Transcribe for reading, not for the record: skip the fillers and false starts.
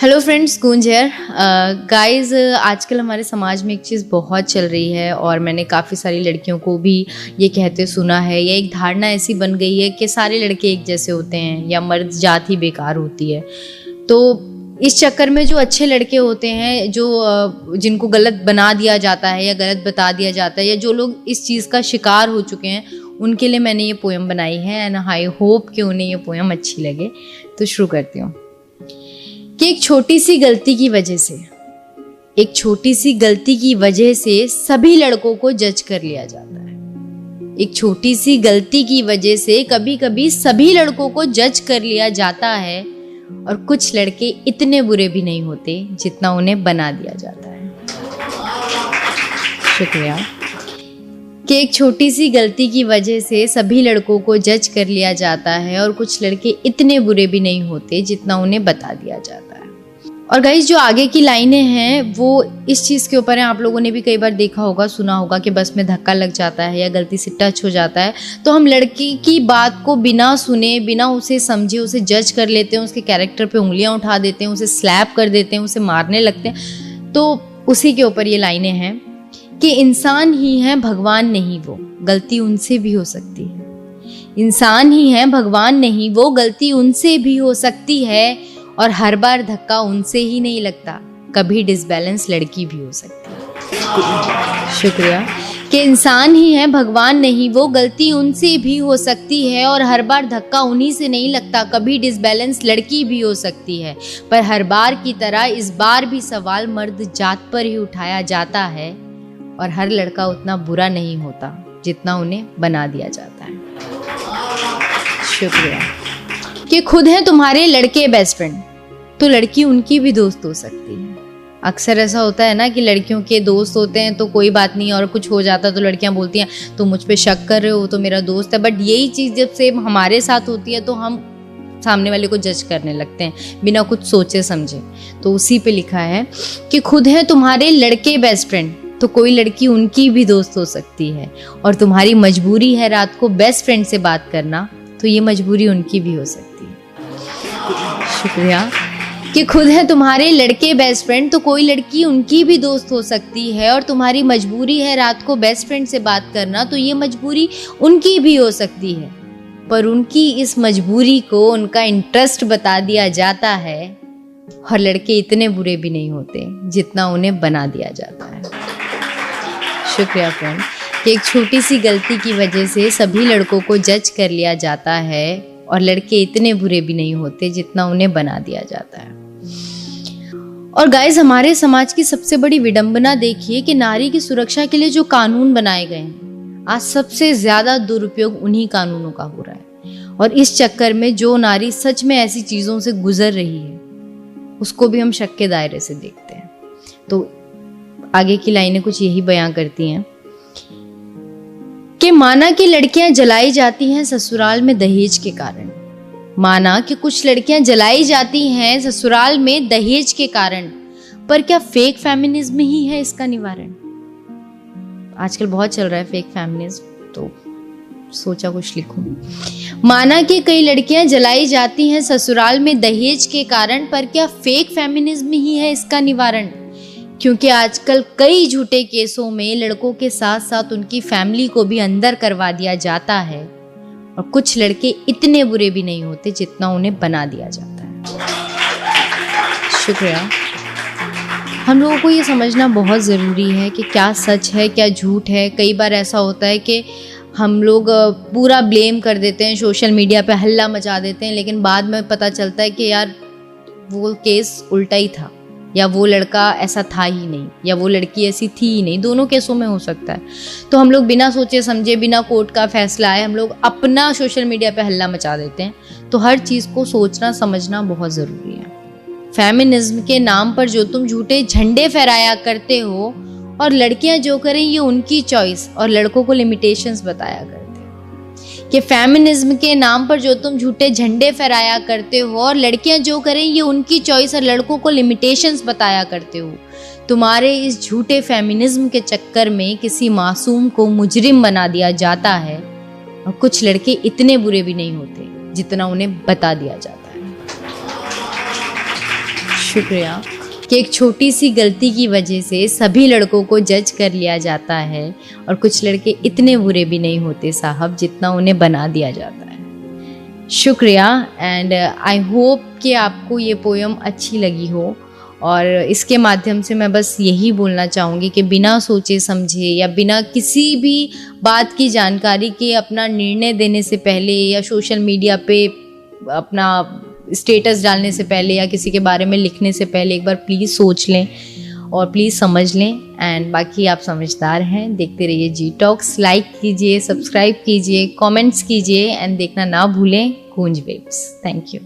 Hello friends, गूंज here. Guys, आजकल हमारे समाज में एक चीज़ बहुत चल रही है और मैंने काफ़ी सारी लड़कियों को भी ये कहते सुना है, या एक धारणा ऐसी बन गई है कि सारे लड़के एक जैसे होते हैं या मर्द जात ही बेकार होती है। तो इस चक्कर में जो अच्छे लड़के होते हैं, जो जिनको गलत बना दिया जाता है या गलत बता दिया जाता है, या जो लोग इस चीज़ का शिकार हो चुके हैं, उनके लिए मैंने ये पोएम बनाई है एंड आई होप कि उन्हें ये पोएम अच्छी लगे। तो शुरू करती हूँ कि एक छोटी सी गलती की वजह से सभी लड़कों को जज कर लिया जाता है। एक छोटी सी गलती की वजह से कभी कभी सभी लड़कों को जज कर लिया जाता है, और कुछ लड़के इतने बुरे भी नहीं होते जितना उन्हें बना दिया जाता है। शुक्रिया। कि एक छोटी सी गलती की वजह से सभी लड़कों को जज कर लिया जाता है, और कुछ लड़के इतने बुरे भी नहीं होते जितना उन्हें बता दिया जाता है। और गाइस, जो आगे की लाइनें हैं वो इस चीज़ के ऊपर हैं। आप लोगों ने भी कई बार देखा होगा, सुना होगा कि बस में धक्का लग जाता है या गलती से टच हो जाता है तो हम लड़की की बात को बिना सुने, बिना उसे समझे उसे जज कर लेते हैं, उसके कैरेक्टर पे उंगलियां उठा देते हैं, उसे स्लैप कर देते हैं, उसे मारने लगते हैं। तो उसी के ऊपर ये लाइनें हैं कि इंसान ही है, भगवान नहीं वो, गलती उनसे भी हो सकती है। इंसान ही है, भगवान नहीं वो, गलती उनसे भी हो सकती है, और हर बार धक्का उनसे ही नहीं लगता, कभी डिसबैलेंस लड़की भी हो सकती है। शुक्रिया। कि इंसान ही है, भगवान नहीं वो, गलती उनसे भी हो सकती है, और हर बार धक्का उन्हीं से नहीं लगता, कभी डिसबैलेंस लड़की भी हो सकती है। पर हर बार की तरह इस बार भी सवाल मर्द जात पर ही उठाया जाता है, और हर लड़का उतना बुरा नहीं होता जितना उन्हें बना दिया जाता है। शुक्रिया। कि खुद हैं तुम्हारे लड़के बेस्ट फ्रेंड, तो लड़की उनकी भी दोस्त हो सकती है। अक्सर ऐसा होता है ना कि लड़कियों के दोस्त होते हैं तो कोई बात नहीं, और कुछ हो जाता तो लड़कियां बोलती हैं तुम मुझ पे शक कर रहे हो, तो मेरा दोस्त है। बट यही चीज़ जब सेम हमारे साथ होती है तो हम सामने वाले को जज करने लगते हैं बिना कुछ सोचे समझे। तो उसी पे लिखा है कि खुद हैं तुम्हारे लड़के बेस्ट फ्रेंड, तो कोई लड़की उनकी भी दोस्त हो सकती है, और तुम्हारी मजबूरी है रात को बेस्ट फ्रेंड से बात करना, तो ये मजबूरी उनकी भी हो सकती है। शुक्रिया। कि खुद है तुम्हारे लड़के बेस्ट फ्रेंड, तो कोई लड़की उनकी भी दोस्त हो सकती है, और तुम्हारी मजबूरी है रात को बेस्ट फ्रेंड से बात करना, तो ये मजबूरी उनकी भी हो सकती है। पर उनकी इस मजबूरी को उनका इंटरेस्ट बता दिया जाता है, और लड़के इतने बुरे भी नहीं होते जितना उन्हें बना दिया जाता है। शुक्रिया फ्रेंड। कि एक छोटी सी गलती की वजह से सभी लड़कों को जज कर लिया जाता है, और लड़के इतने बुरे भी नहीं होते जितना उन्हें बना दिया जाता है। और गाइस, हमारे समाज की सबसे बड़ी विडंबना देखिए कि नारी की सुरक्षा के लिए जो कानून बनाए गए हैं, आज सबसे ज्यादा दुरुपयोग उन्हीं कानूनों का हो रहा है। और इस चक्कर में जो नारी सच में ऐसी चीजों से गुजर रही है उसको भी हम शक के दायरे से देखते हैं। तो आगे की लाइनें कुछ यही बयां करती हैं कि माना कि लड़कियां जलाई जाती हैं ससुराल में दहेज के कारण। माना कि कुछ लड़कियां जलाई जाती हैं ससुराल में दहेज के कारण, पर क्या फेक फेमिनिज्म ही है इसका निवारण? आजकल बहुत चल रहा है फेक फेमिनिज्म, तो सोचा कुछ लिखूं। माना कि कई लड़कियां जलाई जाती हैं ससुराल में दहेज के कारण, पर क्या फेक फेमिनिज्म ही है इसका निवारण? क्योंकि आजकल कई झूठे केसों में लड़कों के साथ साथ उनकी फैमिली को भी अंदर करवा दिया जाता है, और कुछ लड़के इतने बुरे भी नहीं होते जितना उन्हें बना दिया जाता है। शुक्रिया। हम लोगों को ये समझना बहुत ज़रूरी है कि क्या सच है क्या झूठ है। कई बार ऐसा होता है कि हम लोग पूरा ब्लेम कर देते हैं, सोशल मीडिया पे हल्ला मचा देते हैं, लेकिन बाद में पता चलता है कि यार वो केस उल्टा ही था, या वो लड़का ऐसा था ही नहीं, या वो लड़की ऐसी थी ही नहीं। दोनों केसों में हो सकता है। तो हम लोग बिना सोचे समझे, बिना कोर्ट का फैसला आए, हम लोग अपना सोशल मीडिया पे हल्ला मचा देते हैं। तो हर चीज़ को सोचना समझना बहुत ज़रूरी है। फेमिनिज्म के नाम पर जो तुम झूठे झंडे फहराया करते हो, और लड़कियां जो करें ये उनकी चॉइस, और लड़कों को लिमिटेशंस बताया करते हो। कि फेमिनिज्म के नाम पर जो तुम झूठे झंडे फहराया करते हो, और लड़कियां जो करें ये उनकी चॉइस, और लड़कों को लिमिटेशंस बताया करते हो। तुम्हारे इस झूठे फेमिनिज्म के चक्कर में किसी मासूम को मुजरिम बना दिया जाता है, और कुछ लड़के इतने बुरे भी नहीं होते जितना उन्हें बता दिया जाता है। शुक्रिया कि एक छोटी सी गलती की वजह से सभी लड़कों को जज कर लिया जाता है और कुछ लड़के इतने बुरे भी नहीं होते साहब जितना उन्हें बना दिया जाता है। शुक्रिया एंड आई होप कि आपको ये पोयम अच्छी लगी हो और इसके माध्यम से मैं बस यही बोलना चाहूँगी कि बिना सोचे समझे या बिना किसी भी बात की जानकारी के अपना निर्णय देने से पहले या सोशल मीडिया पे अपना स्टेटस डालने से पहले या किसी के बारे में लिखने से पहले एक बार प्लीज़ सोच लें और प्लीज़ समझ लें। एंड बाकी आप समझदार हैं, देखते रहिए जी टॉक्स, लाइक कीजिए, सब्सक्राइब कीजिए, कमेंट्स कीजिए एंड देखना ना भूलें गूंज वेव्स। Thank you.